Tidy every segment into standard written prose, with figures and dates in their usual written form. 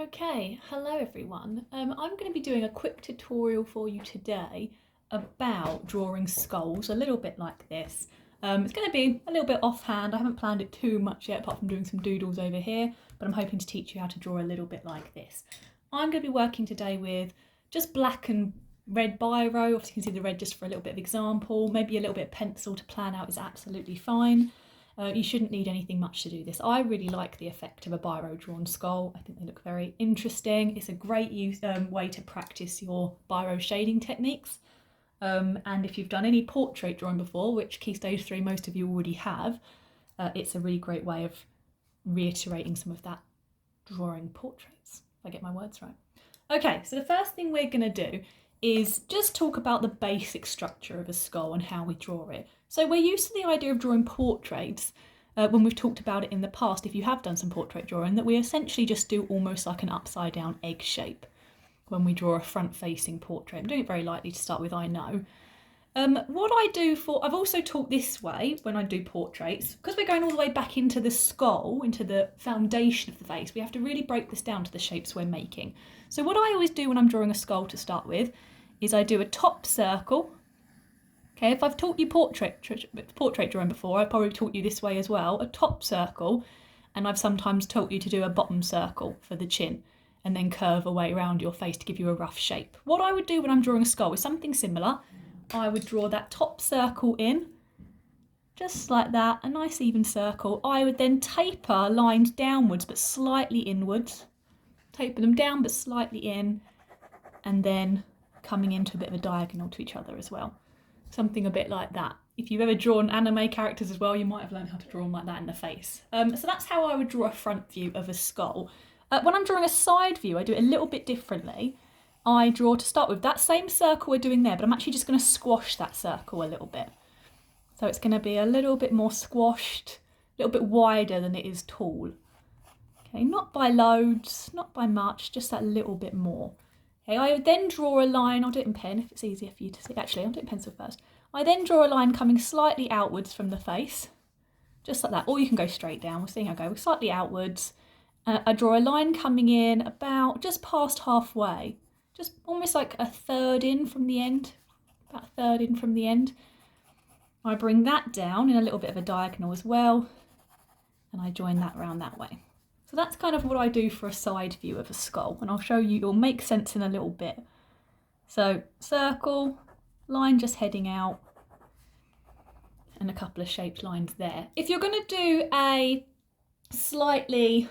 Okay, hello everyone. I'm going to be doing a quick tutorial for you today about drawing skulls, a little bit like this. It's going to be a little bit offhand. I haven't planned it too much yet, apart from doing some doodles over here, but I'm hoping to teach you how to draw a little bit like this. I'm going to be working today with just black and red biro. Obviously you can see the red just for a little bit of example. Maybe a little bit of pencil to plan out is absolutely fine. You shouldn't need anything much to do this. I really like the effect of a biro drawn skull. I think they look very interesting. It's a great way to practice your biro shading techniques. And if you've done any portrait drawing before, which Key Stage 3 most of you already have, it's a really great way of reiterating some of that drawing portraits, if I get my words right. Okay, so the first thing we're going to do is just talk about the basic structure of a skull and how we draw it. So we're used to the idea of drawing portraits when we've talked about it in the past, if you have done some portrait drawing, that we essentially just do almost like an upside down egg shape when we draw a front facing portrait. I'm doing it very lightly to start with, I know. What I do I've also taught this way when I do portraits, because we're going all the way back into the skull, into the foundation of the face, we have to really break this down to the shapes we're making. So what I always do when I'm drawing a skull to start with is I do a top circle. Okay, if I've taught you portrait drawing before, I've probably taught you this way as well, a top circle, and I've sometimes taught you to do a bottom circle for the chin and then curve away around your face to give you a rough shape. What I would do when I'm drawing a skull is something similar. I would draw that top circle in, just like that, a nice even circle. I would then taper lines downwards but slightly inwards, taper them down but slightly in, and then coming into a bit of a diagonal to each other as well. Something a bit like that. If you've ever drawn anime characters as well, you might have learned how to draw them like that in the face. So that's how I would draw a front view of a skull. When I'm drawing a side view, I do it a little bit differently. I draw, to start with, that same circle we're doing there, but I'm actually just going to squash that circle a little bit. So it's going to be a little bit more squashed, a little bit wider than it is tall. Okay, not by loads, not by much, just that little bit more. Okay, I would then draw a line. I'll do it in pen if it's easier for you to see. Actually, I'll do it in pencil first. I then draw a line coming slightly outwards from the face, just like that. Or you can go straight down. We'll see how I go. Slightly outwards. I draw a line coming in about just past halfway, just almost like a third in from the end, about a third in from the end. I bring that down in a little bit of a diagonal as well, and I join that around that way. So that's kind of what I do for a side view of a skull, and I'll show you, it'll make sense in a little bit. So circle, line just heading out, and a couple of shaped lines there. If you're going to do a slightly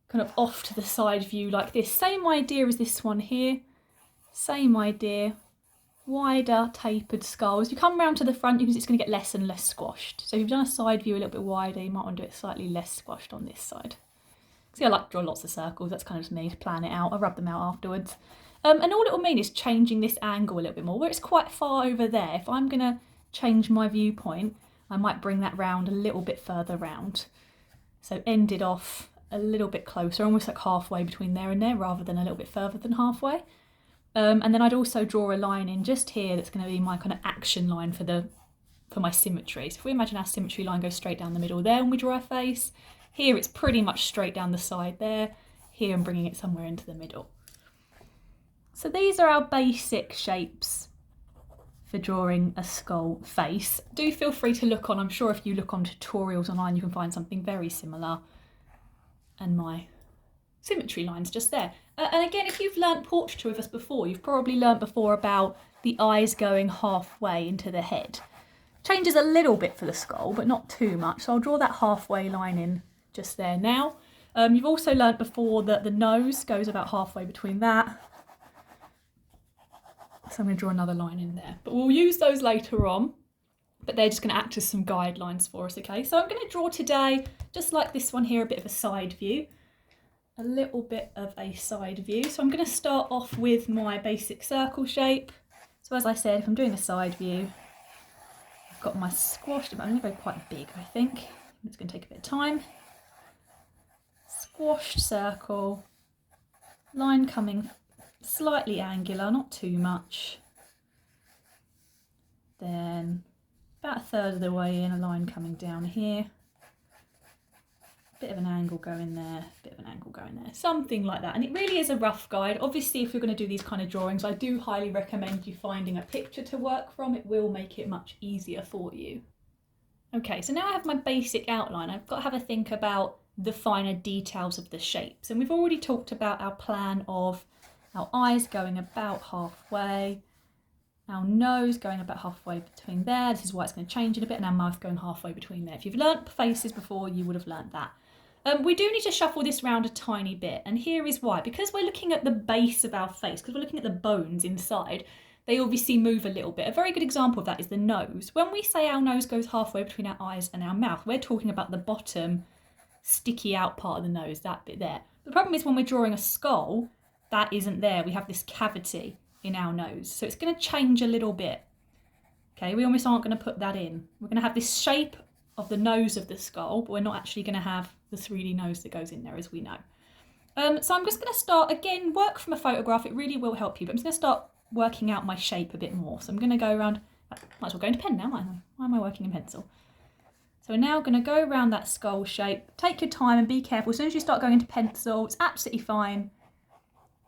kind of off to the side view like this, same idea as this one here, same idea, wider tapered skulls. You come round to the front, you can see it's going to get less and less squashed. So if you've done a side view a little bit wider, you might want to do it slightly less squashed on this side. See, I like to draw lots of circles. That's kind of just me to plan it out. I rub them out afterwards. And all it will mean is changing this angle a little bit more. Where it's quite far over there, if I'm going to change my viewpoint, I might bring that round a little bit further round. So end it off a little bit closer, almost like halfway between there and there, rather than a little bit further than halfway. And then I'd also draw a line in just here that's going to be my kind of action line for my symmetry. So if we imagine our symmetry line goes straight down the middle there when we draw our face, here it's pretty much straight down the side there, here I'm bringing it somewhere into the middle. So these are our basic shapes for drawing a skull face. Do feel free to look on, I'm sure if you look on tutorials online you can find something very similar, and my symmetry lines just there. And again, if you've learnt portraiture with us before, you've probably learnt before about the eyes going halfway into the head. Changes a little bit for the skull, but not too much. So I'll draw that halfway line in just there now. You've also learnt before that the nose goes about halfway between that. So I'm going to draw another line in there. But we'll use those later on. But they're just going to act as some guidelines for us, okay? So I'm going to draw today, just like this one here, a bit of a side view. A little bit of a side view. So I'm going to start off with my basic circle shape. So as I said, if I'm doing a side view, I've got my squashed, I'm going to go quite big, I think. It's going to take a bit of time. Squashed circle, line coming slightly angular, not too much. Then about a third of the way in, a line coming down here. bit of an angle going there, bit of an angle going there, something like that. And it really is a rough guide. Obviously, if you're going to do these kind of drawings, I do highly recommend you finding a picture to work from. It will make it much easier for you. Okay, so now I have my basic outline. I've got to have a think about the finer details of the shapes. And we've already talked about our plan of our eyes going about halfway, our nose going about halfway between there. This is why it's going to change in a bit, and our mouth going halfway between there. If you've learnt faces before, you would have learnt that. We do need to shuffle this round a tiny bit, and here is why. Because we're looking at the base of our face, because we're looking at the bones inside, they obviously move a little bit. A very good example of that is the nose. When we say our nose goes halfway between our eyes and our mouth, we're talking about the bottom sticky out part of the nose, that bit there. The problem is when we're drawing a skull, that isn't there. We have this cavity in our nose. So it's going to change a little bit. Okay, we almost aren't going to put that in. We're going to have this shape of the nose of the skull, but we're not actually going to have the 3D nose that goes in there, as we know. So I'm just going to start, again, work from a photograph. It really will help you, but I'm just going to start working out my shape a bit more. So I'm going to go around, might as well go into pen now, might I? Why am I working in pencil? So we're now going to go around that skull shape. Take your time and be careful. As soon as you start going into pencil, it's absolutely fine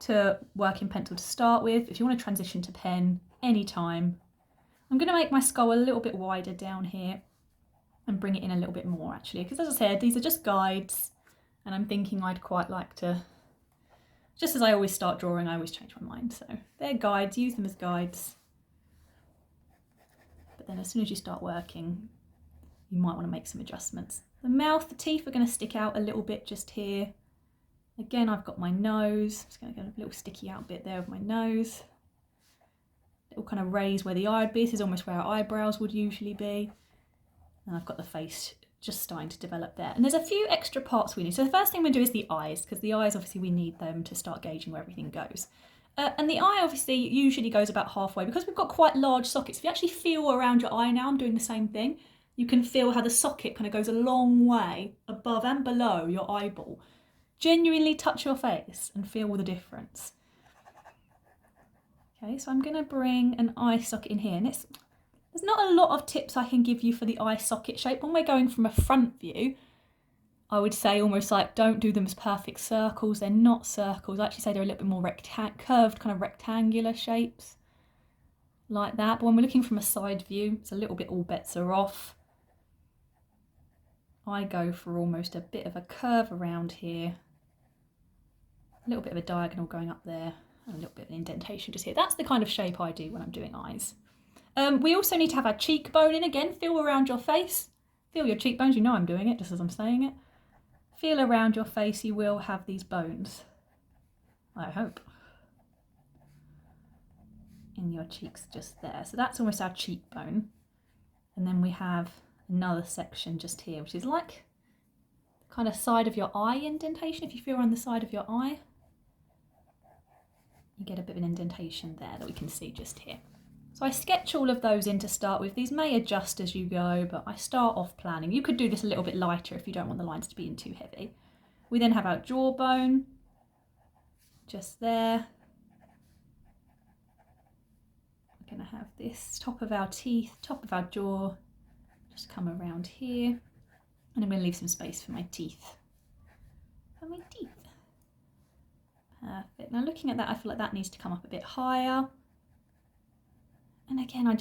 to work in pencil to start with. If you want to transition to pen, anytime. I'm going to make my skull a little bit wider down here and bring it in a little bit more actually, because as I said, these are just guides, and I'm thinking I'd quite like to, just as I always start drawing, I always change my mind. So they're guides, use them as guides. But then as soon as you start working, you might want to make some adjustments. The mouth, the teeth are going to stick out a little bit just here. Again, I've got my nose. Just going to get a little sticky out bit there of my nose. It'll kind of raise where the eye would be. This is almost where our eyebrows would usually be. And I've got the face just starting to develop there. And there's a few extra parts we need. So the first thing we do is the eyes, because the eyes, obviously, we need them to start gauging where everything goes. And the eye, obviously, usually goes about halfway. Because we've got quite large sockets, if you actually feel around your eye now, I'm doing the same thing. You can feel how the socket kind of goes a long way above and below your eyeball. Genuinely touch your face and feel all the difference. Okay, so I'm going to bring an eye socket in here. And there's not a lot of tips I can give you for the eye socket shape. When we're going from a front view, I would say almost like don't do them as perfect circles. They're not circles. I actually say they're a little bit more curved, kind of rectangular shapes like that. But when we're looking from a side view, it's a little bit all bets are off. I go for almost a bit of a curve around here. A little bit of a diagonal going up there, and a little bit of an indentation just here. That's the kind of shape I do when I'm doing eyes. We also need to have our cheekbone in again. Feel around your face. Feel your cheekbones. You know I'm doing it just as I'm saying it. Feel around your face. You will have these bones, I hope, in your cheeks just there. So that's almost our cheekbone. And then we have another section just here, which is like kind of side of your eye indentation. If you feel around the side of your eye, you get a bit of an indentation there that we can see just here. So I sketch all of those in to start with. These may adjust as you go, but I start off planning. You could do this a little bit lighter if you don't want the lines to be in too heavy. We then have our jawbone, just there. We're going to have this top of our teeth, top of our jaw, just come around here. And I'm going to leave some space for my teeth. For my teeth. Perfect. Now looking at that, I feel like that needs to come up a bit higher. And again, I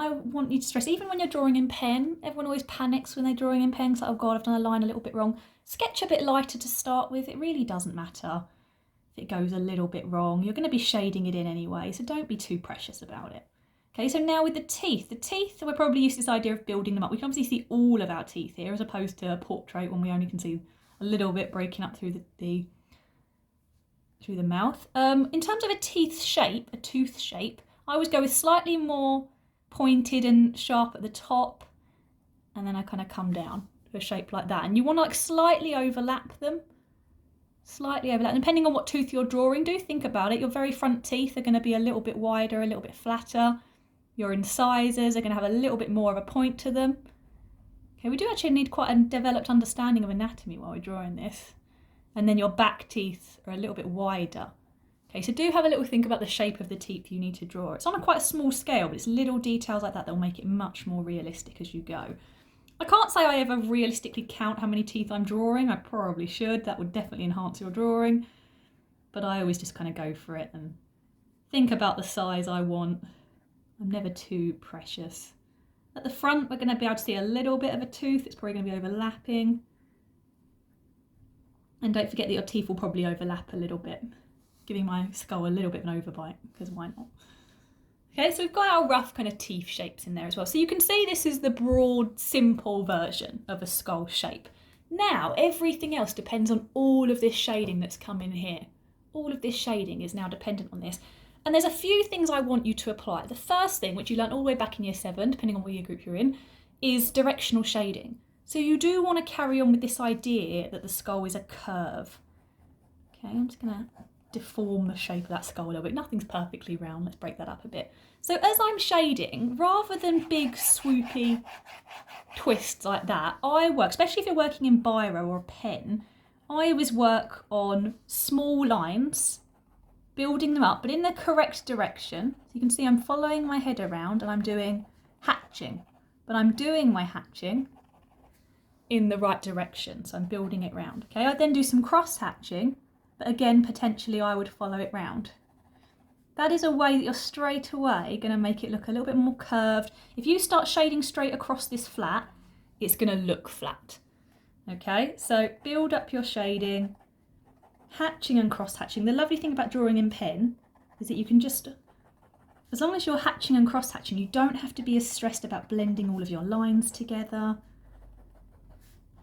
want you to stress, even when you're drawing in pen, everyone always panics when they're drawing in pen. It's like, oh God, I've done a line a little bit wrong. Sketch a bit lighter to start with. It really doesn't matter if it goes a little bit wrong. You're going to be shading it in anyway, so don't be too precious about it. Okay, so now with the teeth, we're probably used to this idea of building them up. We can obviously see all of our teeth here as opposed to a portrait when we only can see a little bit breaking up through the mouth. In terms of a tooth shape, I always go with slightly more pointed and sharp at the top, and then I kind of come down to a shape like that. And you want to like slightly overlap them. And depending on what tooth you're drawing, do think about it. Your very front teeth are going to be a little bit wider, a little bit flatter. Your incisors are going to have a little bit more of a point to them. Okay, we do actually need quite a developed understanding of anatomy while we're drawing this. And then your back teeth are a little bit wider. Okay, so do have a little think about the shape of the teeth you need to draw. It's on quite a small scale, but it's little details like that that will make it much more realistic as you go. I can't say I ever realistically count how many teeth I'm drawing. I probably should. That would definitely enhance your drawing. But I always just kind of go for it and think about the size I want. I'm never too precious. At the front, we're going to be able to see a little bit of a tooth. It's probably going to be overlapping. And don't forget that your teeth will probably overlap a little bit, giving my skull a little bit of an overbite, because why not? Okay, so we've got our rough kind of teeth shapes in there as well. So you can see this is the broad, simple version of a skull shape. Now, everything else depends on all of this shading that's come in here. All of this shading is now dependent on this. And there's a few things I want you to apply. The first thing, which you learned all the way back in year 7, depending on what year group you're in, is directional shading. So you do want to carry on with this idea that the skull is a curve. Okay, I'm just going to deform the shape of that skull a little bit. Nothing's perfectly round. Let's break that up a bit. So as I'm shading, rather than big swoopy twists like that, I work, especially if you're working in biro or a pen, I always work on small lines, building them up, but in the correct direction. So you can see I'm following my head around and I'm doing hatching, but I'm doing my hatching in the right direction. So I'm building it round. Okay, I then do some cross hatching, but again, potentially I would follow it round. That is a way that you're straight away going to make it look a little bit more curved. If you start shading straight across this flat, it's going to look flat. Okay, so build up your shading, hatching and cross hatching. The lovely thing about drawing in pen is that you can just, as long as you're hatching and cross hatching, you don't have to be as stressed about blending all of your lines together.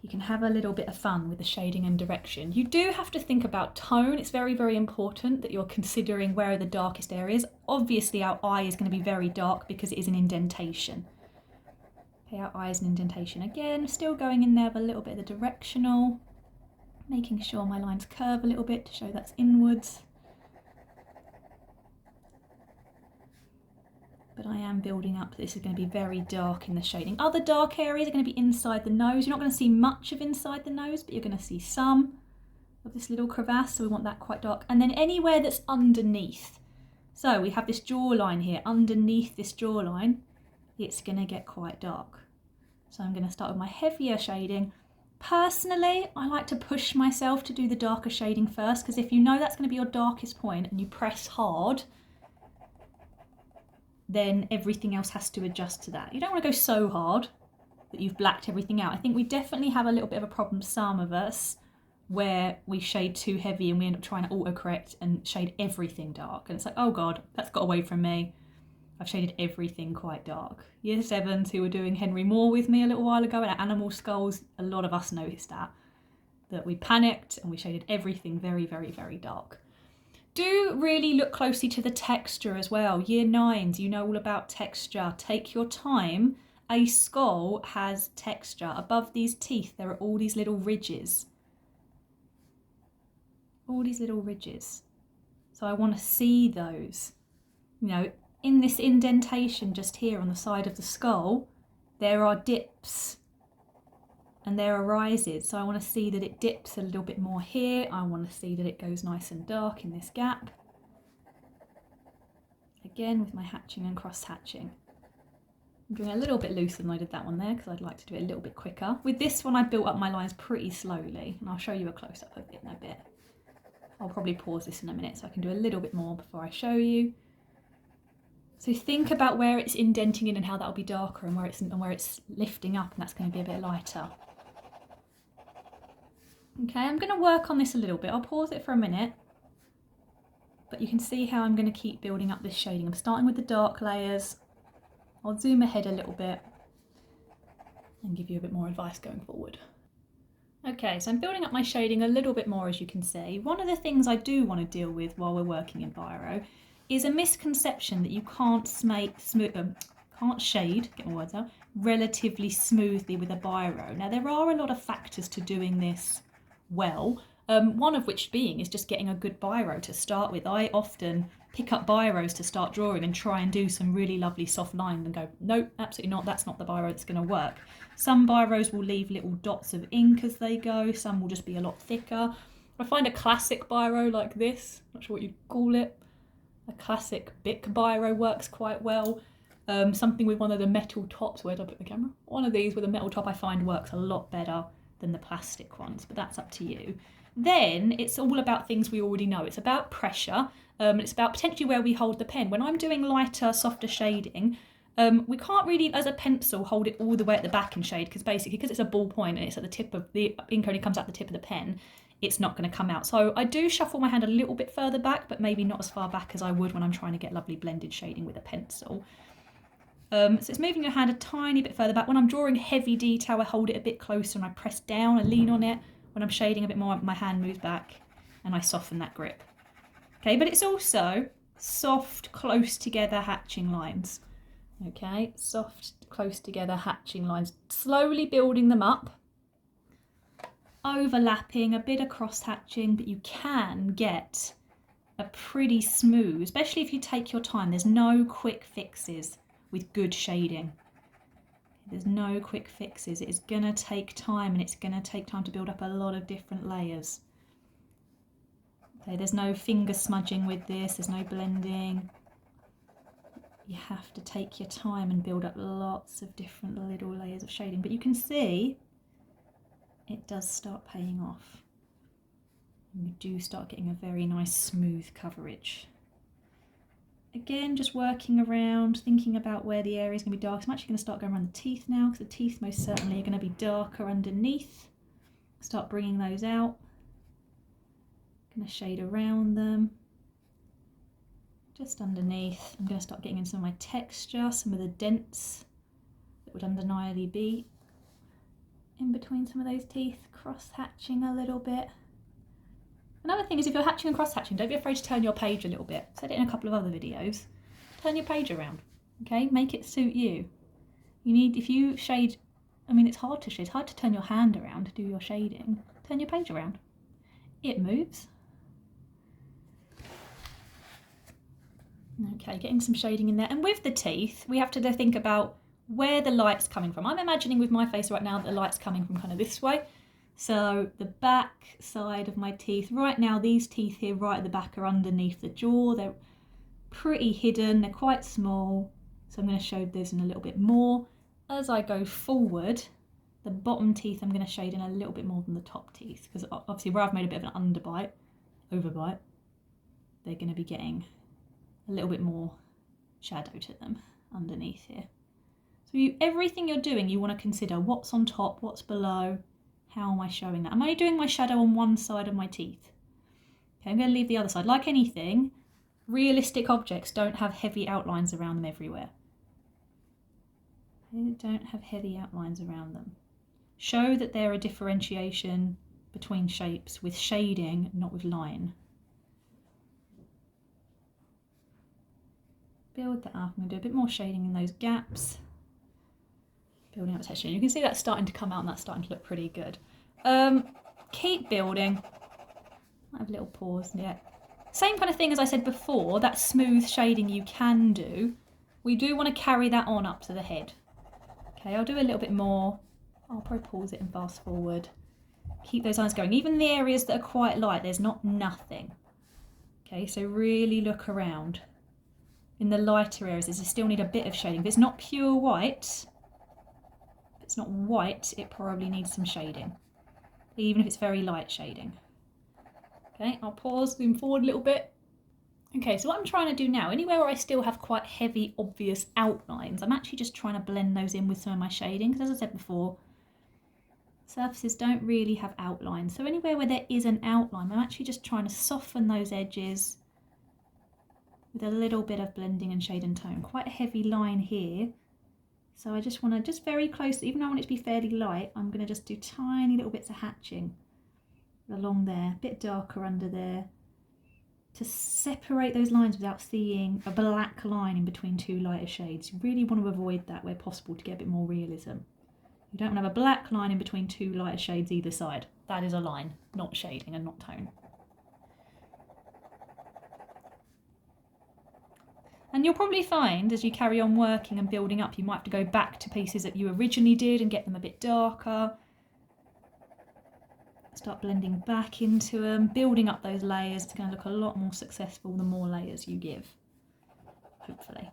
You can have a little bit of fun with the shading and direction. You do have to think about tone. It's very, very important that you're considering where are the darkest areas. Obviously our eye is going to be very dark because it is an indentation. Okay, our eye is an indentation. Again, still going in there with a little bit of the directional, making sure my lines curve a little bit to show that's inwards. But I am building up. This is going to be very dark in the shading. Other dark areas are going to be inside the nose. You're not going to see much of inside the nose, but you're going to see some of this little crevasse, so we want that quite dark. And then anywhere that's underneath. So we have this jawline here. Underneath this jawline, it's going to get quite dark. So I'm going to start with my heavier shading. Personally, I like to push myself to do the darker shading first, because if you know that's going to be your darkest point and you press hard, then everything else has to adjust to that. You don't want to go so hard that you've blacked everything out. I think we definitely have a little bit of a problem, some of us, where we shade too heavy and we end up trying to autocorrect and shade everything dark. And it's like, oh God, that's got away from me. I've shaded everything quite dark. Year 7s who were doing Henry Moore with me a little while ago and at Animal Skulls, a lot of us noticed that we panicked and we shaded everything very, very, very dark. Do really look closely to the texture as well. Year 9s, you know all about texture. Take your time. A skull has texture. Above these teeth, there are all these little ridges. All these little ridges. So I want to see those. You know, in this indentation just here on the side of the skull, there are dips. And there are rises, so I want to see that it dips a little bit more here. I want to see that it goes nice and dark in this gap. Again with my hatching and cross hatching. I'm doing a little bit looser than I did that one there because I'd like to do it a little bit quicker. With this one I built up my lines pretty slowly, and I'll show you a close-up of it in a bit. I'll probably pause this in a minute so I can do a little bit more before I show you. So think about where it's indenting in and how that'll be darker, and where it's lifting up, and that's going to be a bit lighter. Okay, I'm going to work on this a little bit. I'll pause it for a minute. But you can see how I'm going to keep building up this shading. I'm starting with the dark layers. I'll zoom ahead a little bit and give you a bit more advice going forward. Okay, so I'm building up my shading a little bit more, as you can see. One of the things I do want to deal with while we're working in Biro is a misconception that you can't shade, get my words out, relatively smoothly with a biro. Now there are a lot of factors to doing this well, one of which being is just getting a good biro to start with. I often pick up biros to start drawing and try and do some really lovely soft lines and go, nope, absolutely not, that's not the biro that's going to work. Some biros will leave little dots of ink as they go, some will just be a lot thicker. I find a classic biro like this, not sure what you'd call it, a classic Bic biro works quite well. Something with one of the metal tops. Where did I put the camera? One of these with a metal top I find works a lot better than the plastic ones, but that's up to you. Then it's all about things we already know. It's about pressure. It's about potentially where we hold the pen. When I'm doing lighter, softer shading, we can't really, as a pencil, hold it all the way at the back and shade, because basically, because it's a ballpoint and it's at the tip of the ink only comes out the tip of the pen, it's not going to come out. So I do shuffle my hand a little bit further back, but maybe not as far back as I would when I'm trying to get lovely blended shading with a pencil. So it's moving your hand a tiny bit further back. When I'm drawing heavy detail, I hold it a bit closer and I press down, I lean on it. When I'm shading a bit more, my hand moves back and I soften that grip. Okay, but it's also soft, close together hatching lines. Okay, soft, close together hatching lines. Slowly building them up, overlapping, a bit of cross hatching, but you can get a pretty smooth, especially if you take your time. There's no quick fixes with good shading. There's no quick fixes. It is going to take time, and it's going to take time to build up a lot of different layers. Okay, there's no finger smudging with this, there's no blending. You have to take your time and build up lots of different little layers of shading, but you can see it does start paying off. And we do start getting a very nice smooth coverage. Again, just working around, thinking about where the area is going to be dark. I'm actually going to start going around the teeth now, because the teeth most certainly are going to be darker underneath. Start bringing those out. Going to shade around them. Just underneath. I'm going to start getting into some of my texture, some of the dents that would undeniably be in between some of those teeth, cross-hatching a little bit. Another thing is, if you're hatching and cross-hatching, don't be afraid to turn your page a little bit. I said it in a couple of other videos. Turn your page around, okay? Make it suit you. You need, if you shade, I mean, it's hard to shade. It's hard to turn your hand around to do your shading. Turn your page around. It moves. Okay, getting some shading in there. And with the teeth, we have to think about where the light's coming from. I'm imagining with my face right now that the light's coming from kind of this way. So the back side of my teeth, right now these teeth here right at the back are underneath the jaw. They're pretty hidden, they're quite small. So I'm going to show this in a little bit more. As I go forward, the bottom teeth I'm going to shade in a little bit more than the top teeth, because obviously where I've made a bit of an overbite, they're going to be getting a little bit more shadow to them underneath here. So everything you're doing, you want to consider what's on top, what's below. How am I showing that? Am I doing my shadow on one side of my teeth? Okay, I'm going to leave the other side. Like anything, realistic objects don't have heavy outlines around them everywhere. They don't have heavy outlines around them. Show that there are differentiation between shapes with shading, not with line. Build that up. I'm going to do a bit more shading in those gaps. Building up texture. You can see that's starting to come out and that's starting to look pretty good. Keep building. I have a little pause yet. Same kind of thing as I said before, that smooth shading you can do. We do want to carry that on up to the head. Okay, I'll do a little bit more. I'll probably pause it and fast forward. Keep those lines going. Even the areas that are quite light, there's not nothing. Okay, so really look around. In the lighter areas, you still need a bit of shading. If it's not pure white, it's not white, it probably needs some shading, even if it's very light shading. Okay, I'll pause, zoom forward a little bit. Okay, so what I'm trying to do now, anywhere where I still have quite heavy, obvious outlines, I'm actually just trying to blend those in with some of my shading, because as I said before, surfaces don't really have outlines. So anywhere where there is an outline, I'm actually just trying to soften those edges with a little bit of blending and shade and tone. Quite a heavy line here. So I just want to, just very close, even though I want it to be fairly light, I'm going to just do tiny little bits of hatching along there, a bit darker under there, to separate those lines without seeing a black line in between two lighter shades. You really want to avoid that where possible to get a bit more realism. You don't want to have a black line in between two lighter shades either side. That is a line, not shading and not tone. And you'll probably find as you carry on working and building up, you might have to go back to pieces that you originally did and get them a bit darker. Start blending back into them, building up those layers. It's going to look a lot more successful the more layers you give, hopefully.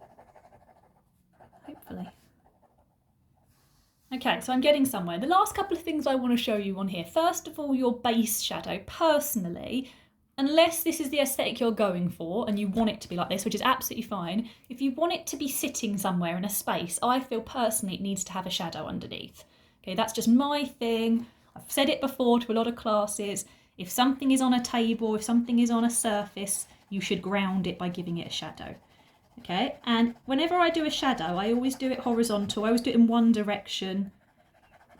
hopefully. Okay, so I'm getting somewhere. The last couple of things I want to show you on here. First of all, your base shadow. Personally, unless this is the aesthetic you're going for and you want it to be like this, which is absolutely fine, if you want it to be sitting somewhere in a space, I feel personally it needs to have a shadow underneath. Okay, that's just my thing. I've said it before to a lot of classes. If something is on a table, if something is on a surface, you should ground it by giving it a shadow. Okay, and whenever I do a shadow, I always do it horizontal. I always do it in one direction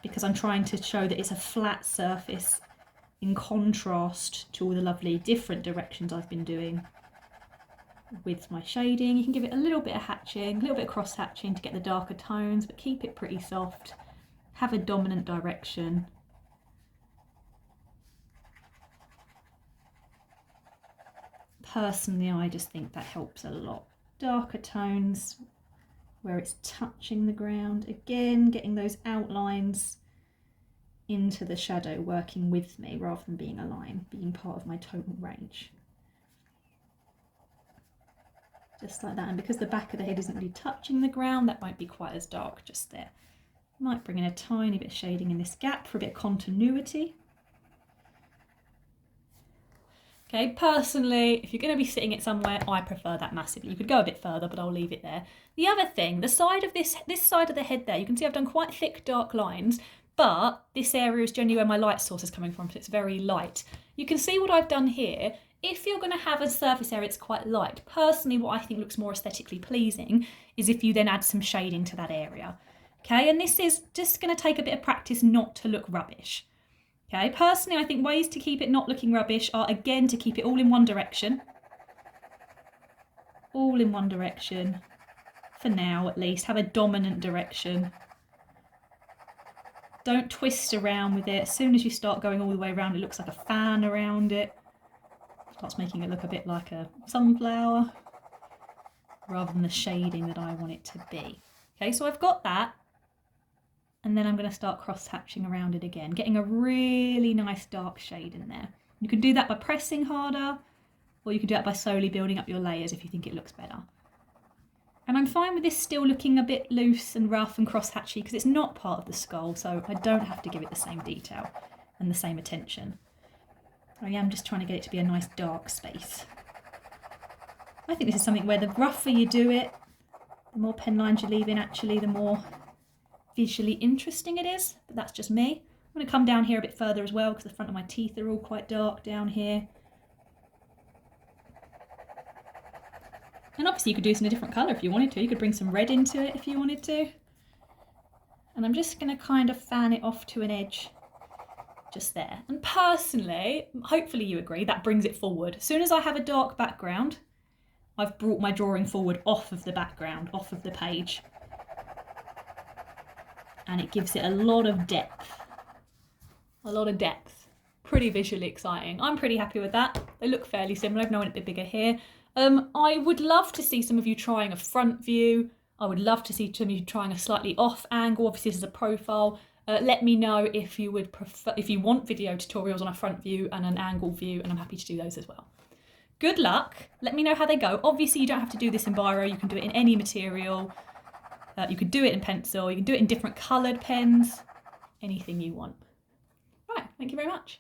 because I'm trying to show that it's a flat surface in contrast to all the lovely different directions I've been doing with my shading. You can give it a little bit of hatching, a little bit of cross hatching to get the darker tones, but keep it pretty soft. Have a dominant direction. Personally, I just think that helps a lot. Darker tones where it's touching the ground. Again, getting those outlines into the shadow working with me rather than being a line, being part of my tonal range. Just like that. And because the back of the head isn't really touching the ground, that won't be quite as dark just there. Might bring in a tiny bit of shading in this gap for a bit of continuity. Okay, personally, if you're going to be sitting it somewhere, I prefer that massively. You could go a bit further, but I'll leave it there. The other thing, the side of this side of the head there, you can see I've done quite thick, dark lines, but this area is generally where my light source is coming from, so it's very light. You can see what I've done here. If you're going to have a surface area that's quite light, personally, what I think looks more aesthetically pleasing is if you then add some shading to that area. Okay, and this is just going to take a bit of practice not to look rubbish. Okay, personally, I think ways to keep it not looking rubbish are, again, to keep it all in one direction. All in one direction, for now at least. Have a dominant direction. Don't twist around with it. As soon as you start going all the way around, it looks like a fan around it. Starts making it look a bit like a sunflower, rather than the shading that I want it to be. Okay, so I've got that. And then I'm going to start cross-hatching around it again, getting a really nice dark shade in there. You can do that by pressing harder, or you can do that by slowly building up your layers if you think it looks better. And I'm fine with this still looking a bit loose and rough and cross-hatchy because it's not part of the skull, so I don't have to give it the same detail and the same attention. I am just trying to get it to be a nice dark space. I think this is something where the rougher you do it, the more pen lines you leave in, actually, the more visually interesting it is, but that's just me. I'm going to come down here a bit further as well because the front of my teeth are all quite dark down here. And obviously you could do this in a different colour if you wanted to. You could bring some red into it if you wanted to. And I'm just going to kind of fan it off to an edge just there. And personally, hopefully you agree, that brings it forward. As soon as I have a dark background, I've brought my drawing forward off of the background, off of the page. And it gives it a lot of depth. A lot of depth. Pretty visually exciting. I'm pretty happy with that. They look fairly similar. I've known it a bit bigger here. I would love to see some of you trying a front view. I would love to see some of you trying a slightly off angle. Obviously, this is a profile. Let me know if you would prefer, if you want video tutorials on a front view and an angle view, and I'm happy to do those as well. Good luck. Let me know how they go. Obviously, you don't have to do this in Biro. You can do it in any material. You could do it in pencil, you can do it in different coloured pens, anything you want. Right, thank you very much.